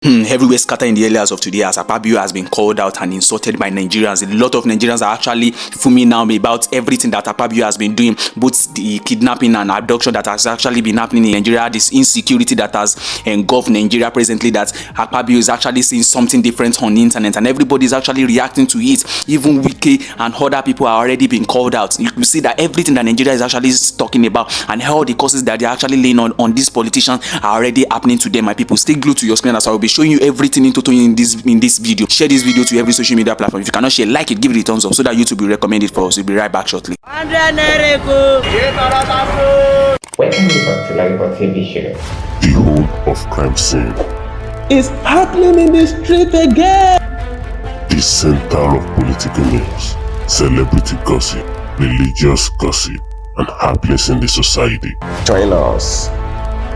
Everywhere scattered in the early hours of today as Akpabio has been called out and insulted by Nigerians. A lot of Nigerians are actually fuming now about everything that Akpabio has been doing, both the kidnapping and abduction that has actually been happening in Nigeria, this insecurity that has engulfed Nigeria presently, that Akpabio is actually seeing something different on the internet and everybody is actually reacting to it. Even WIGWE and other people are already being called out. You see that everything that Nigeria is actually talking about and how the causes that they're actually laying on these politicians are already happening to them. My people, stay glued to your screen as I will be showing you everything in total in this video. Share this video to every social media platform. If you cannot share, like it, give it a thumbs up so that YouTube will recommend it for us. We'll be right back shortly. Welcome you back to Live TV show. The home of crime scene. It's happening in the street again. The center of political news, celebrity gossip, religious gossip, and happiness in the society. Join us,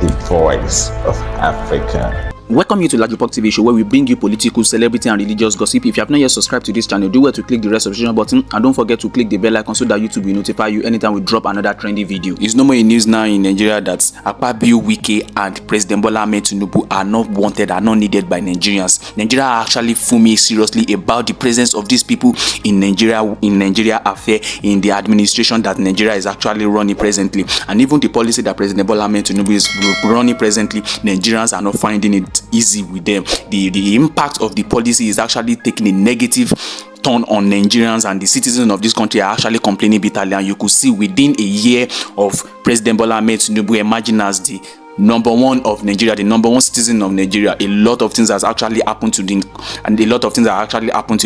the voice of Africa. Welcome you to WIGWE TV show, where we bring you political, celebrity and religious gossip. If you have not yet subscribed to this channel, do well to click the red subscription button and don't forget to click the bell icon so that YouTube will notify you anytime we drop another trendy video. It's no more in news now in Nigeria that Akpabio, WIGWE and President Bola Ahmed TINUBU are not wanted, are not needed by Nigerians. Nigeria are actually fuming seriously about the presence of these people in Nigeria affair, in the administration that Nigeria is actually running presently, and even the policy that President Bola Ahmed TINUBU is running presently. Nigerians are not finding it easy with them. The impact of the policy is actually taking a negative turn on Nigerians, and the citizens of this country are actually complaining bitterly. And you could see within a year of President Bola Ahmed TINUBU emerging as the number one of Nigeria, the number one citizen of Nigeria, a lot of things has actually happened to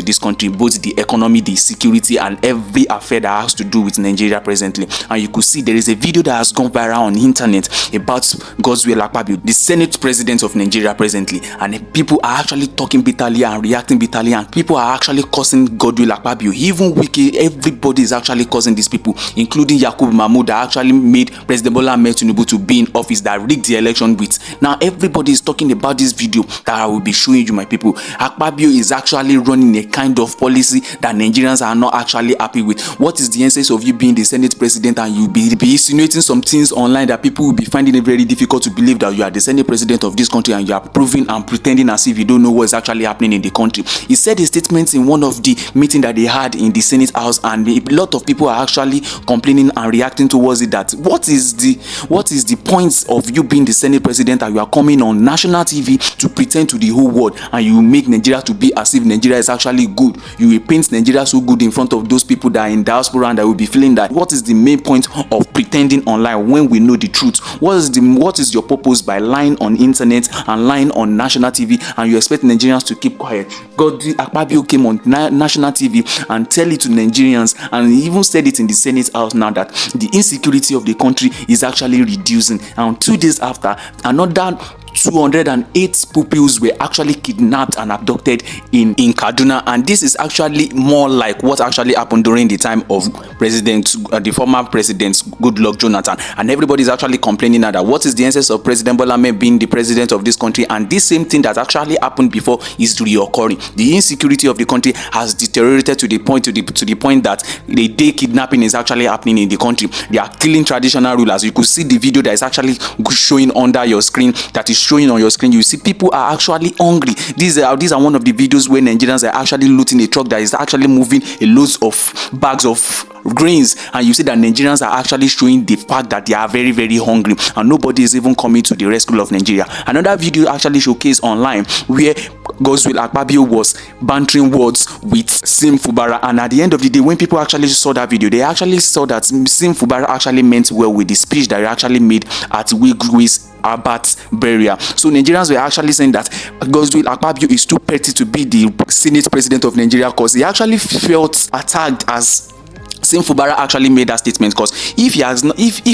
this country, both the economy, the security, and every affair that has to do with Nigeria presently. And you could see there is a video that has gone viral on the internet about GODWILL Akpabio, the Senate President of Nigeria presently, and people are actually talking bitterly and reacting bitterly, and people are actually cursing GODWILL Akpabio. Even WIGWE, everybody is actually cursing these people, including Yakubu Mahmoud, that actually made President Bola Ahmed TINUBU to be in office, that the election with. Now everybody is talking about this video that I will be showing you, my people. Akpabio is actually running a kind of policy that Nigerians are not actually happy with. What is the essence of you being the Senate President and you be insinuating some things online that people will be finding it very difficult to believe that you are the Senate President of this country, and you are proving and pretending as if you don't know what is actually happening in the country? He said a statement in one of the meetings that they had in the Senate House, and a lot of people are actually complaining and reacting towards it. That what is the point of you being the Senate President and you are coming on national TV to pretend to the whole world, and you make Nigeria to be as if Nigeria is actually good? You will paint Nigeria so good in front of those people that are in diaspora and that will be feeling that. What is the main point of pretending online when we know the truth? What is your purpose by lying on internet and lying on national TV, and you expect Nigerians to keep quiet? Akpabio came on national TV and tell it to Nigerians, and he even said it in the Senate House now, that the insecurity of the country is actually reducing. And 2 days after, another 208 pupils were actually kidnapped and abducted in Kaduna, and this is actually more like what actually happened during the time of the former President Goodluck Jonathan. And everybody is actually complaining now that what is the essence of President Bola Ahmed being the president of this country, and this same thing that actually happened before is reoccurring. The insecurity of the country has deteriorated to the point that the day kidnapping is actually happening in the country. They are killing traditional rulers. You could see the video that is actually showing under your screen, that is showing on your screen. You see people are actually hungry. These are one of the videos where Nigerians are actually looting a truck that is actually moving a loads of bags of grains, and you see that Nigerians are actually showing the fact that they are very, very hungry, and nobody is even coming to the rescue of Nigeria. Another video actually showcased online where GODWILL Akpabio was bantering words with Fubara, and at the end of the day, when people actually saw that video, they actually saw that Fubara actually meant well with the speech that he actually made at WIGWE's HERBERT burial. So Nigerians were actually saying that GODWILL Akpabio is too petty to be the Senate President of Nigeria, because he actually felt attacked as Fubara actually made that statement, because if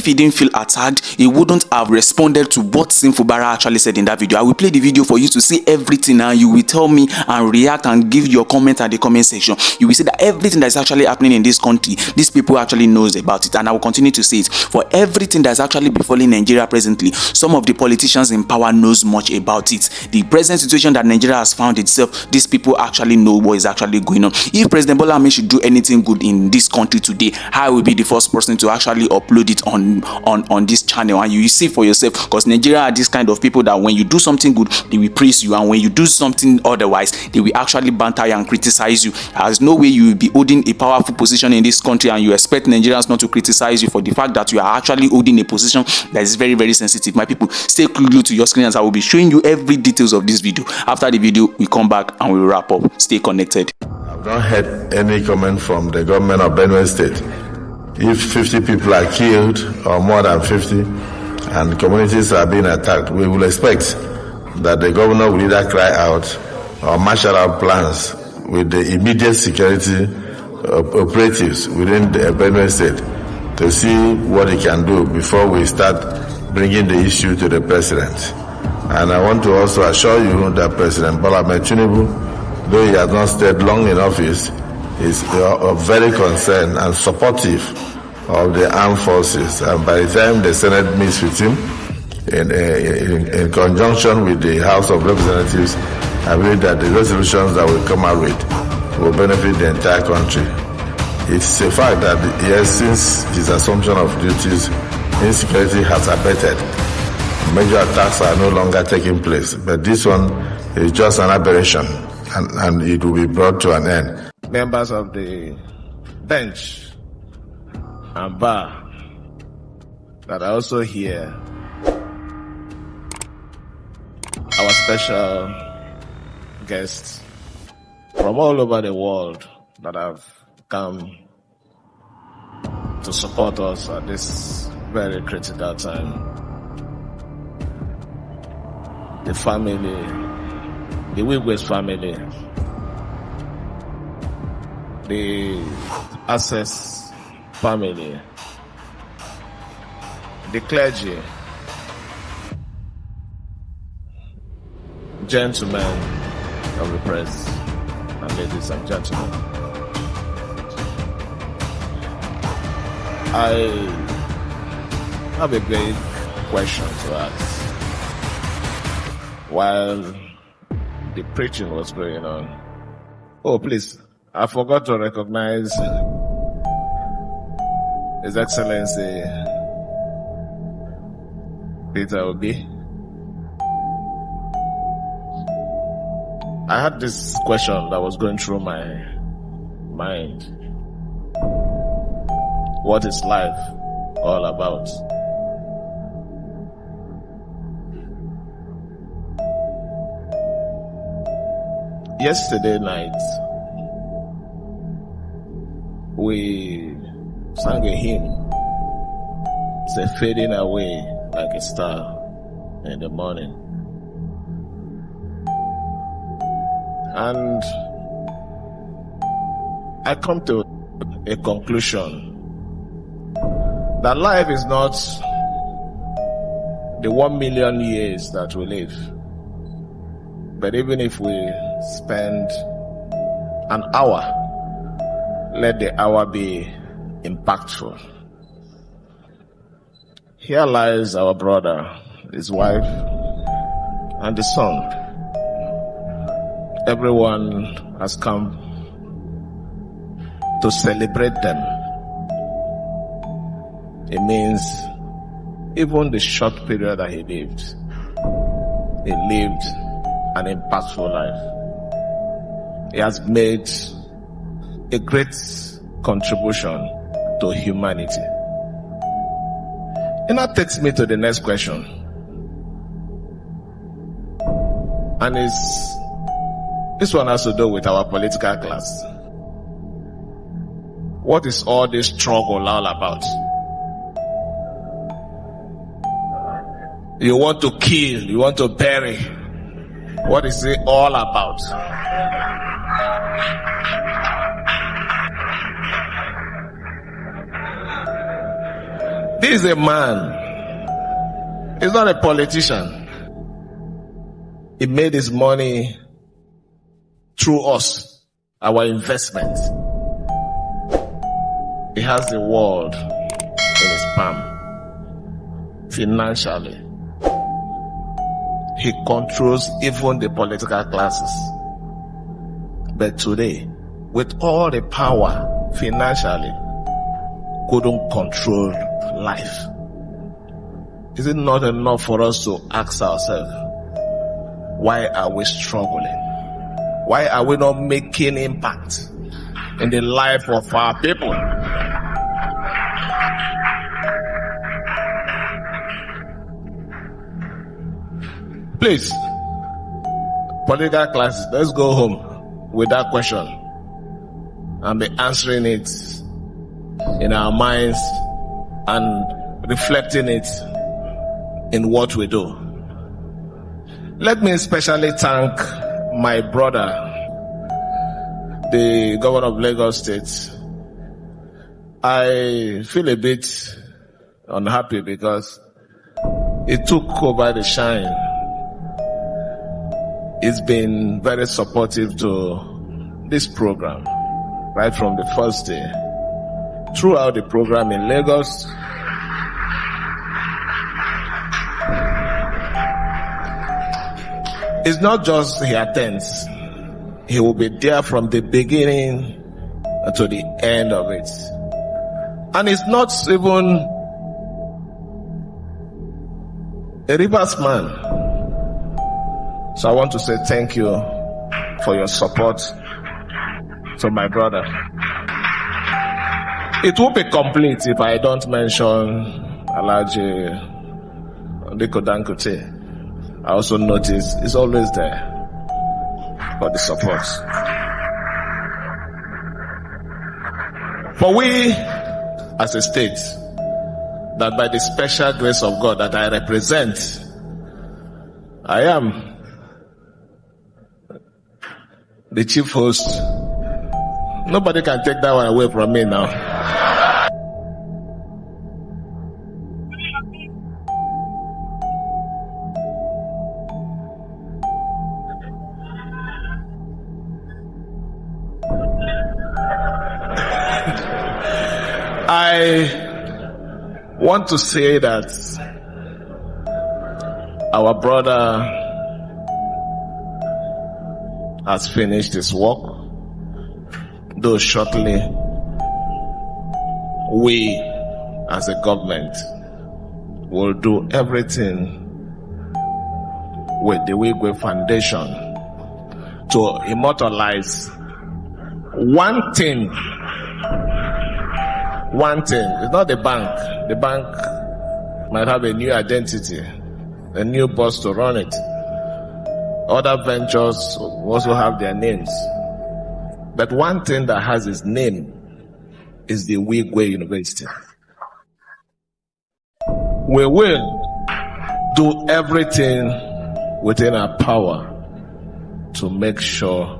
he didn't feel attacked, he wouldn't have responded to what Fubara actually said in that video. I will play the video for you to see everything, and you will tell me and react and give your comment at the comment section. You will see that everything that is actually happening in this country, these people actually knows about it, and I will continue to say it. For everything that is actually befalling Nigeria presently, some of the politicians in power knows much about it. The present situation that Nigeria has found itself, these people actually know what is actually going on. If President Bola Ahmed should do anything good in this country today, I will be the first person to actually upload it on this channel, and you see for yourself, because Nigeria are this kind of people that when you do something good, they will praise you, and when you do something otherwise, they will actually banter you and criticize you. There's no way you will be holding a powerful position in this country and you expect Nigerians not to criticize you for the fact that you are actually holding a position that is very, very sensitive. My people, stay glued to your screen as I will be showing you every details of this video. After the video, we come back and we wrap up. Stay connected. I've not heard any comment from the government of Benue State. If 50 people are killed or more than 50 and communities are being attacked, we will expect that the governor will either cry out or marshal out plans with the immediate security operatives within the Benue State to see what he can do before we start bringing the issue to the president. And I want to also assure you that President Bola Ahmed TINUBU, though he has not stayed long in office, is very concerned and supportive of the armed forces. And by the time the Senate meets with him, in conjunction with the House of Representatives, I believe that the resolutions that will come out with will benefit the entire country. It's a fact that, yes, since his assumption of duties, insecurity has abated. Major attacks are no longer taking place, but this one is just an aberration, and it will be brought to an end. Members of the bench and bar that are also here, our special guests from all over the world that have come to support us at this very critical time. The family, the WIGWE's family, the AXCES family, the clergy, gentlemen of the press, and ladies and gentlemen. I have a big question to ask. While the preaching was going on, oh please, I forgot to recognize His Excellency Peter Obi. I had this question that was going through my mind. What is life all about? Yesterday night, we sang a hymn. It's a fading away like a star in the morning. And I come to a conclusion that life is not the 1 million years that we live. But even if we spend an hour, let the hour be impactful. Here lies our brother, his wife, and the son. Everyone has come to celebrate them. It means even the short period that he lived an impactful life. He has made a great contribution to humanity. And that takes me to the next question. And this one has to do with our political class. What is all this struggle all about? You want to kill, you want to bury. What is it all about? This is a man. He's not a politician. He made his money through us, our investment. He has the world in his palm. Financially. He controls even the political classes. But today, with all the power financially, couldn't control life. Is it not enough for us to ask ourselves, why are we struggling? Why are we not making impact in the life of our people? Please, political classes, let's go home with that question and be answering it in our minds and reflecting it in what we do. Let me especially thank my brother, the governor of Lagos State. I feel a bit unhappy because he took over the shine. He's been very supportive to this program right from the first day. Throughout the program in Lagos, it's not just he attends. He will be there from the beginning to the end of it. And it's not even a Rivers man. So I want to say thank you for your support to my brother. It will be complete if I don't mention Alhaji Aliko Dangote. I also notice it's always there for the support. For we as a state, that by the special grace of God that I represent, I am the chief host. Nobody can take that one away from me now. I want to say that our brother has finished his work, though shortly we as a government will do everything with the WIGWE Foundation to immortalize one thing. It's not the bank. The bank might have a new identity, a new boss to run it. Other ventures also have their names. But one thing that has its name is the WIGWE University. We will do everything within our power to make sure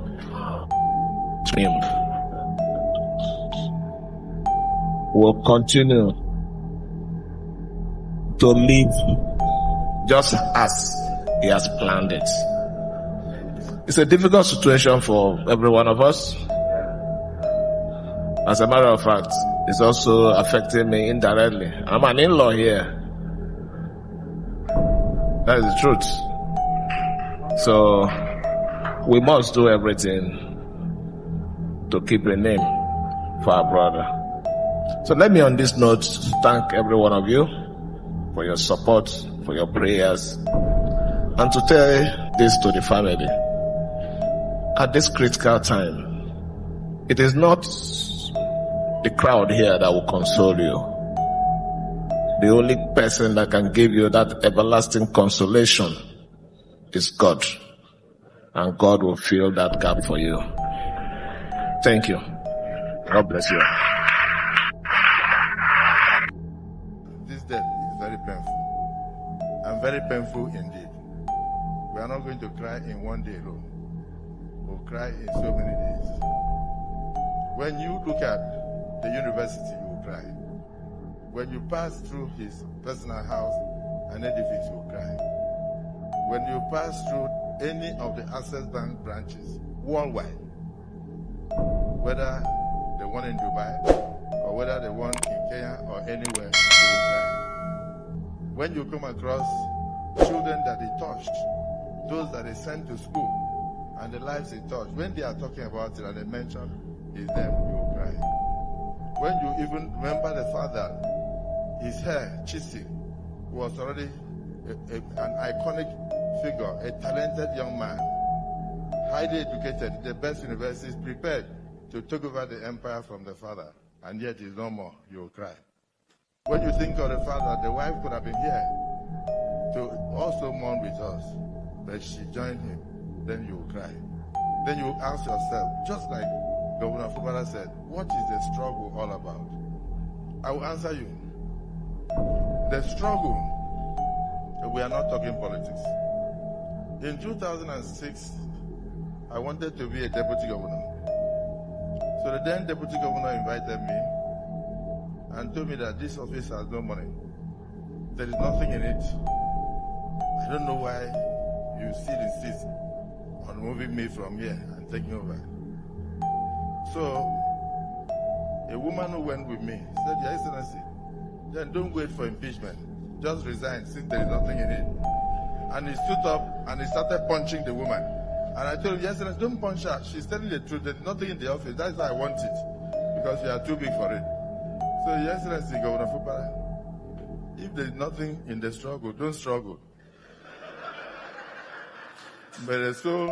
dream will continue to live just as he has planned it. It's a difficult situation for every one of us. As a matter of fact, it's also affecting me indirectly. I'm an in-law here. That is the truth. So we must do everything to keep a name for our brother. So let me on this note thank every one of you for your support, for your prayers, and to tell this to the family. At this critical time, it is not the crowd here that will console you. The only person that can give you that everlasting consolation is God. And God will fill that gap for you. Thank you. God bless you. This death is very painful. And very painful indeed. We are not going to cry in one day alone. We'll cry in so many days. When you look at the university, you will cry. When you pass through his personal house and edifice, you will cry. When you pass through any of the AXCES Bank branches worldwide, whether the one in Dubai or whether the one in Kenya or anywhere, you will cry. When you come across children that they touched, those that they sent to school, and the lives they touched, when they are talking about it and they mention is them, you will cry. When you even remember the father, his hair, Chisi, was already an iconic figure, a talented young man, highly educated, the best universities, prepared to take over the empire from the father, and yet he's no more. You will cry. When you think of the father, the wife could have been here to also mourn with us, but she joined him. Then you will cry. Then you will ask yourself, just like Governor Fubara said, what is the struggle all about? I will answer you. The struggle, we are not talking politics. In 2006, I wanted to be a deputy governor. So the then deputy governor invited me and told me that this office has no money. There is nothing in it. I don't know why you still insist on moving me from here and taking over. So a woman who went with me said, Your Excellency, then don't wait for impeachment. Just resign since there is nothing in it. And he stood up and he started punching the woman. And I told him, Your Excellency, don't punch her. She's telling the truth. There's nothing in the office. That's why I want it. Because you are too big for it. So, Your Excellency, Governor Fubara, if there's nothing in the struggle, don't struggle. But the soul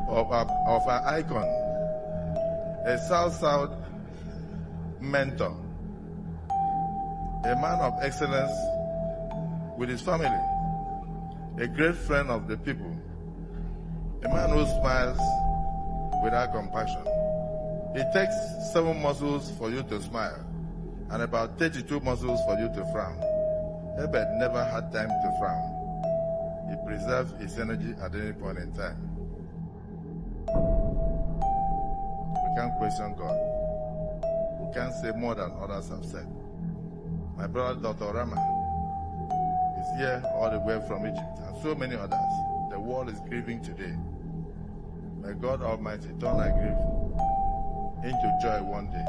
of our icon, a South-South mentor, a man of excellence with his family, a great friend of the people, a man who smiles without compassion. It takes 7 muscles for you to smile and about 32 muscles for you to frown. Herbert never had time to frown. He preserved his energy at any point in time. We can't question God. We can't say more than others have said. My brother, Dr. Rama, is here all the way from Egypt, and so many others. The world is grieving today. May God Almighty turn our grief into joy one day.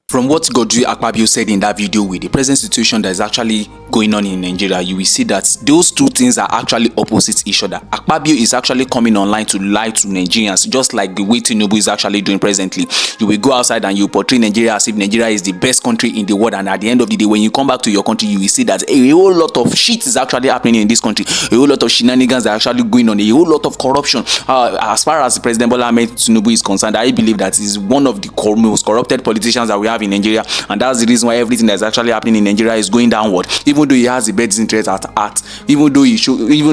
From what Akpabio said in that video, with the present situation that is actually going on in Nigeria, you will see that those two things are actually opposite each other. Akpabio is actually coming online to lie to Nigerians, just like the way Tinubu is actually doing presently. You will go outside and you portray Nigeria as if Nigeria is the best country in the world, and at the end of the day, when you come back to your country, you will see that a whole lot of shit is actually happening in this country. A whole lot of shenanigans are actually going on. A whole lot of corruption. As far as President Bola Ahmed TINUBU is concerned, I believe that he's one of the most corrupted politicians that we have in Nigeria, and that's the reason why everything that's actually happening in Nigeria is going downward. Even though he has the best interest at heart, even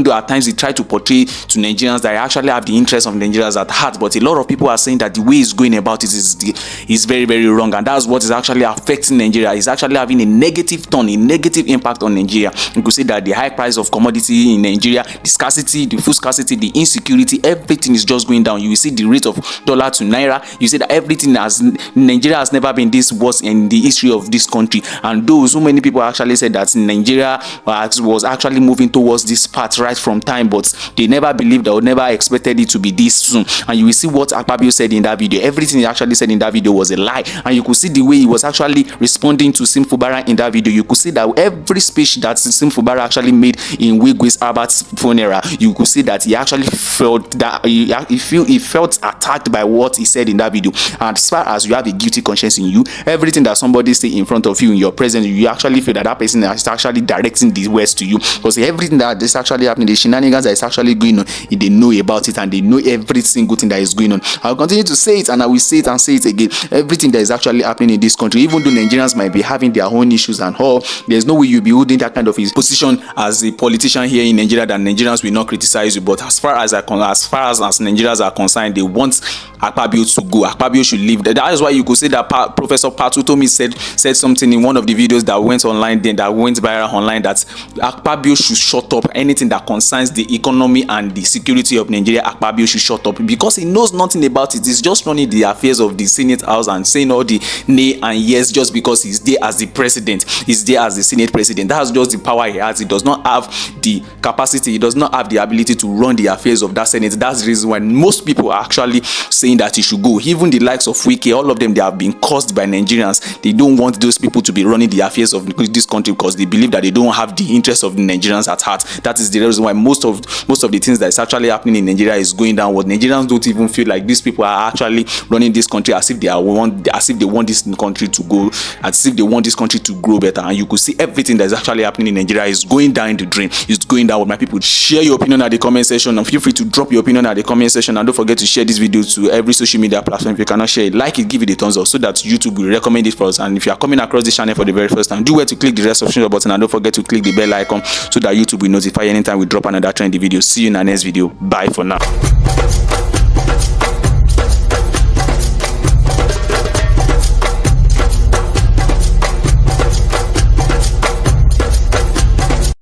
though at times he tries to portray to Nigerians that he actually have the interest of Nigerians at heart, but a lot of people are saying that the way he's going about it is very, very wrong, and that's what is actually affecting Nigeria. It's actually having a negative turn, a negative impact on Nigeria. You could say that the high price of commodity in Nigeria, the scarcity, the food scarcity, the insecurity, everything is just going down. You will see the rate of dollar to naira. You see that everything Nigeria has never been this worse in the history of this country, and though so many people actually said that Nigeria was actually moving towards this path right from time, but they never believed or never expected it to be this soon. And you will see what Akpabio said in that video. Everything he actually said in that video was a lie, and you could see the way he was actually responding to Fubara in that video. You could see that every speech that Fubara actually made in WIGWE's HERBERT's funeral, you could see that he actually felt that he felt attacked by what he said in that video. And as far as you have a guilty conscience in you, everything that somebody say in front of you in your presence, you actually feel that person is actually directing the words to you, because everything that is actually happening, the shenanigans that is actually going on, they know about it, and they know every single thing that is going on. I'll continue to say it, and I will say it and say it again. Everything that is actually happening in this country, even though Nigerians might be having their own issues and all, there's no way you'll be holding that kind of his position as a politician here in Nigeria that Nigerians will not criticize you. But as far as Nigerians are concerned, they want Akpabio to go. Akpabio should leave. That is why you could say that Professor Patutomi said something in one of the videos that went viral online, that Akpabio should shut up. Anything that concerns the economy and the security of Nigeria, Akpabio should shut up, because he knows nothing about it. He's just running the affairs of the Senate House and saying all the nay and yes just because he's there as the president, he's there as the Senate president. That's just the power he has. He does not have the capacity, he does not have the ability to run the affairs of that Senate. That's the reason why most people are actually saying that he should go. Even the likes of WIGWE, all of them, they have been cursed by Nigeria Nigerians. They don't want those people to be running the affairs of this country because they believe that they don't have the interests of the Nigerians at heart. That is the reason why most of the things that is actually happening in Nigeria is going downward. Nigerians don't even feel like these people are actually running this country as if they want this country to go, as if they want this country to grow better. And you could see everything that is actually happening in Nigeria is going down the drain. It's going downward. My people, share your opinion at the comment section, and feel free to drop your opinion at the comment section. And don't forget to share this video to every social media platform. If you cannot share it, like it, give it a thumbs up so that YouTube will recommend it for us. And if you are coming across this channel for the very first time, do well to click the red subscription button, and don't forget to click the bell icon so that YouTube will notify anytime we drop another trendy video. See you in our next video. Bye for now.